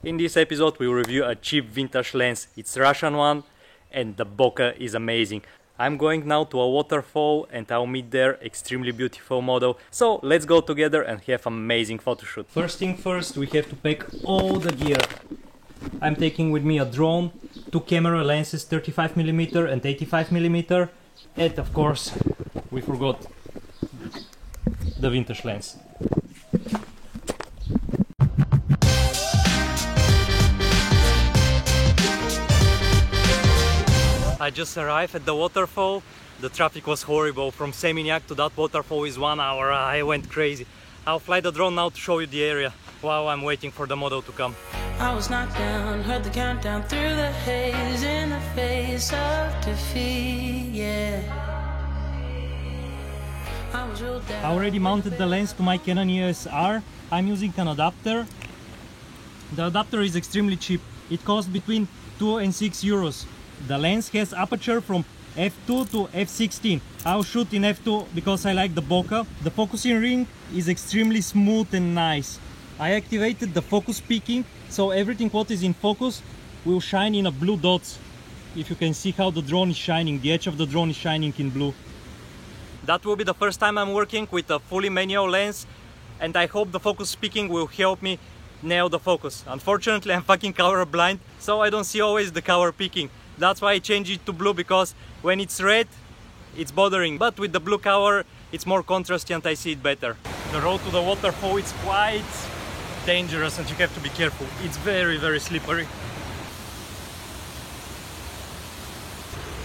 In this episode we will review a cheap vintage lens. It's Russian one and the bokeh is amazing. I'm going now to a waterfall and I'll meet there extremely beautiful model. So let's go together and have amazing photo shoot. First thing first, we have to pack all the gear. I'm taking with me a drone, two camera lenses 35mm and 85mm, and of course we forgot the vintage lens. I just arrived at the waterfall. The traffic was horrible. From Seminyak to that waterfall is 1 hour. I went crazy. I'll fly the drone now to show you the area while I'm waiting for the model to come. I was knocked down, heard the countdown through the haze in the face of defeat, yeah. I was real down. I already mounted the lens to my Canon EOS R. I'm using an adapter. The adapter is extremely cheap. It costs between 2 and 6 euros. The lens has aperture from f2 to f16. I'll shoot in f2 because I like the bokeh. The focusing ring is extremely smooth and nice. I activated the focus peaking, so everything what is in focus will shine in a blue dots. If you can see how the drone is shining, the edge of the drone is shining in blue. That will be the first time I'm working with a fully manual lens, and I hope the focus peaking will help me nail the focus. Unfortunately, I'm fucking color blind, so I don't see always the color peaking. That's why I changed it to blue, because when it's red, it's bothering. But with the blue color, it's more contrasty and I see it better. The road to the waterfall is quite dangerous and you have to be careful. It's very, very slippery.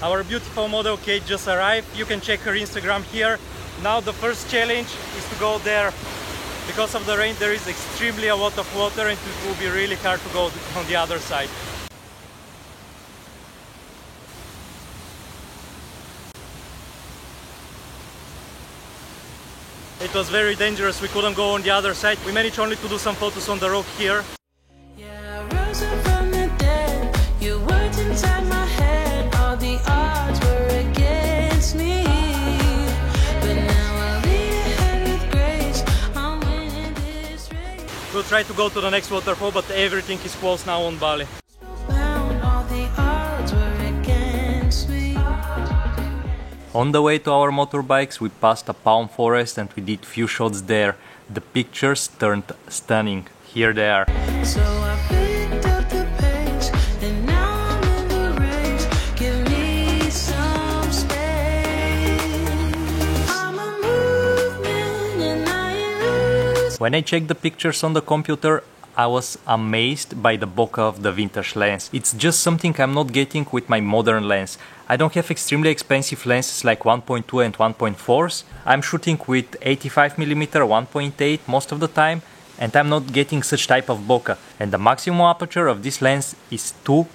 Our beautiful model Kate just arrived. You can check her Instagram here. Now the first challenge is to go there. Because of the rain, there is extremely a lot of water and it will be really hard to go on the other side. It was very dangerous, we couldn't go on the other side. We managed only to do some photos on the rock here. Yeah, I rose up from the dead. Your words inside my head. All the odds were against me. But now I'll lead ahead with grace. I'm winning this race. We'll try to go to the next waterfall, but everything is closed now on Bali. All the odds were against me. On the way to our motorbikes, we passed a palm forest and we did few shots there. The pictures turned stunning. Here they are. So I picked up the pace, and now I'm in the race. Give me some space. I'm a movement and I ain't lose. When I checked the pictures on the computer, I was amazed by the bokeh of the vintage lens. It's just something I'm not getting with my modern lens. I don't have extremely expensive lenses like 1.2 and 1.4s. I'm shooting with 85mm 1.8 most of the time, and I'm not getting such type of bokeh. And the maximum aperture of this lens is 2,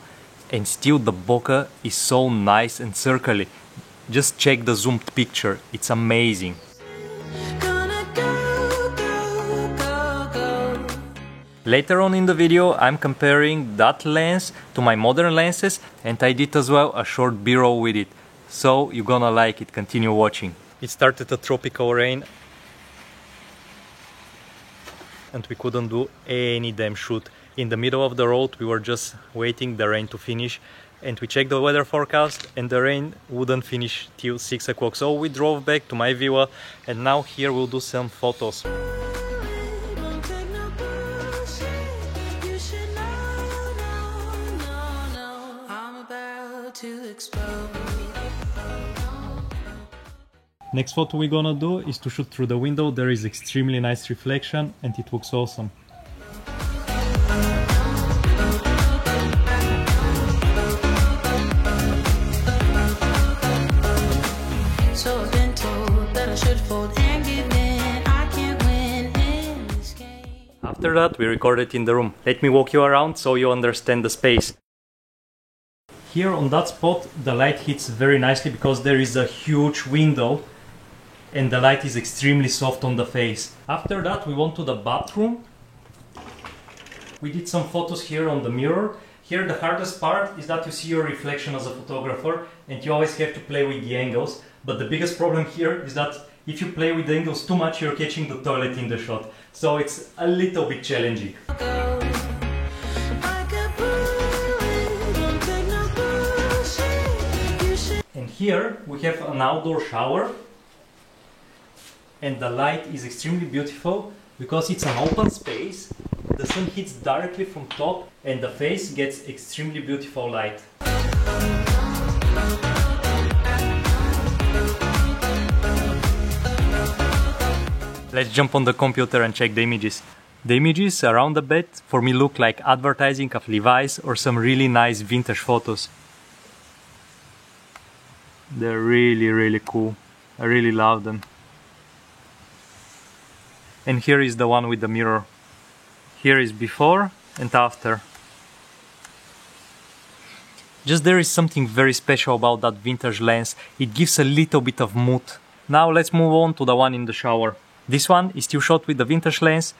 and still the bokeh is so nice and circular. Just check the zoomed picture, it's amazing. Later on in the video, I'm comparing that lens to my modern lenses, and I did as well a short B-roll with it. So you're gonna like it, continue watching. It started a tropical rain and we couldn't do any damn shoot. In the middle of the road, we were just waiting the rain to finish, and we checked the weather forecast and the rain wouldn't finish till 6 o'clock. So we drove back to my villa, and now here we'll do some photos. Next photo we're gonna do is to shoot through the window. There is extremely nice reflection and it looks awesome. So I've been told that I should fold and give in. I can't win in this game. After that, we recorded in the room. Let me walk you around so you understand the space. Here on that spot, the light hits very nicely because there is a huge window and the light is extremely soft on the face. After that, we went to the bathroom. We did some photos here on the mirror. Here the hardest part is that you see your reflection as a photographer and you always have to play with the angles. But the biggest problem here is that if you play with the angles too much, you're catching the toilet in the shot. So it's a little bit challenging. Here we have an outdoor shower, and the light is extremely beautiful because it's an open space. The sun hits directly from top and the face gets extremely beautiful light. Let's jump on the computer and check the images. The images around the bed for me look like advertising of Levi's or some really nice vintage photos. They're really cool. I really love them. And here is the one with the mirror. Here is before and after. Just there is something very special about that vintage lens. It gives a little bit of mood. Now let's move on to the one in the shower. This one is still shot with the vintage lens.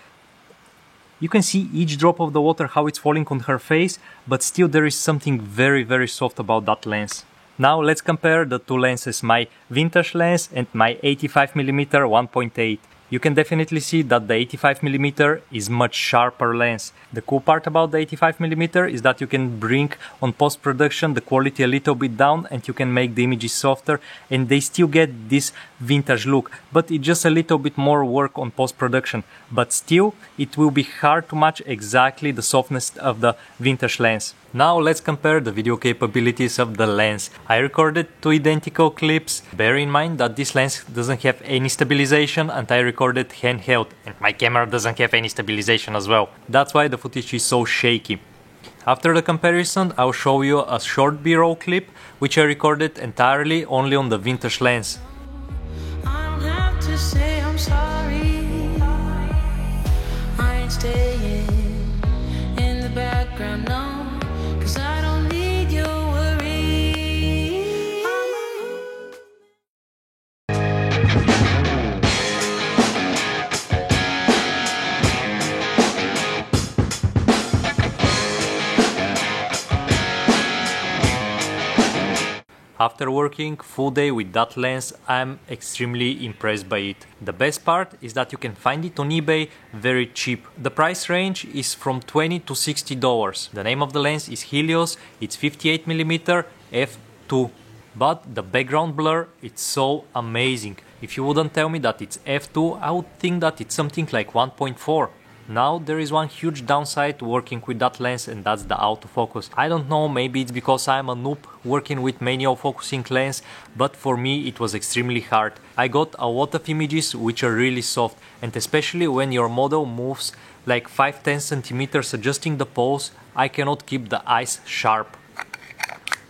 You can see each drop of the water, how it's falling on her face, but still there is something very soft about that lens. Now let's compare the two lenses, my vintage lens and my 85mm 1.8. You can definitely see that the 85mm is much sharper lens. The cool part about the 85mm is that you can bring on post-production the quality a little bit down and you can make the images softer and they still get this vintage look, but it's just a little bit more work on post-production. But still, it will be hard to match exactly the softness of the vintage lens. Now let's compare the video capabilities of the lens. I recorded two identical clips. Bear in mind that this lens doesn't have any stabilization and I recorded handheld and my camera doesn't have any stabilization as well. That's why the footage is so shaky. After the comparison, I'll show you a short B-roll clip which I recorded entirely only on the vintage lens. I don't have to say I'm sorry. I ain't staying in the background, no. I don't need your worry. After working full day with that lens, I'm extremely impressed by it. The best part is that you can find it on eBay very cheap. The price range is from $20 to $60. The name of the lens is Helios, it's 58mm f2. But the background blur, it's so amazing. If you wouldn't tell me that it's f2, I would think that it's something like 1.4. Now there is one huge downside to working with that lens and that's the autofocus. I don't know, maybe it's because I'm a noob working with manual focusing lens, but for me it was extremely hard. I got a lot of images which are really soft, and especially when your model moves like 5-10 centimeters adjusting the pose, I cannot keep the eyes sharp.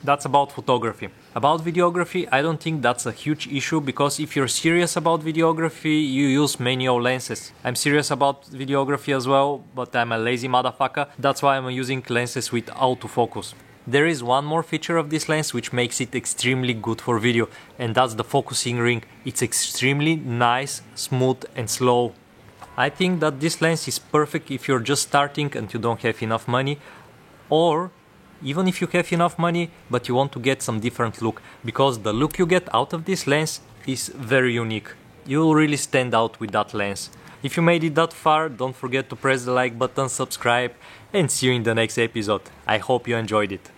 That's about photography. About videography, I don't think that's a huge issue because if you're serious about videography, you use manual lenses. I'm serious about videography as well, but I'm a lazy motherfucker. That's why I'm using lenses with autofocus. There is one more feature of this lens which makes it extremely good for video, and that's the focusing ring. It's extremely nice, smooth and slow. I think that this lens is perfect if you're just starting and you don't have enough money, or even if you have enough money but you want to get some different look, because the look you get out of this lens is very unique. You will really stand out with that lens. If you made it that far, don't forget to press the like button, subscribe, and see you in the next episode. I hope you enjoyed it.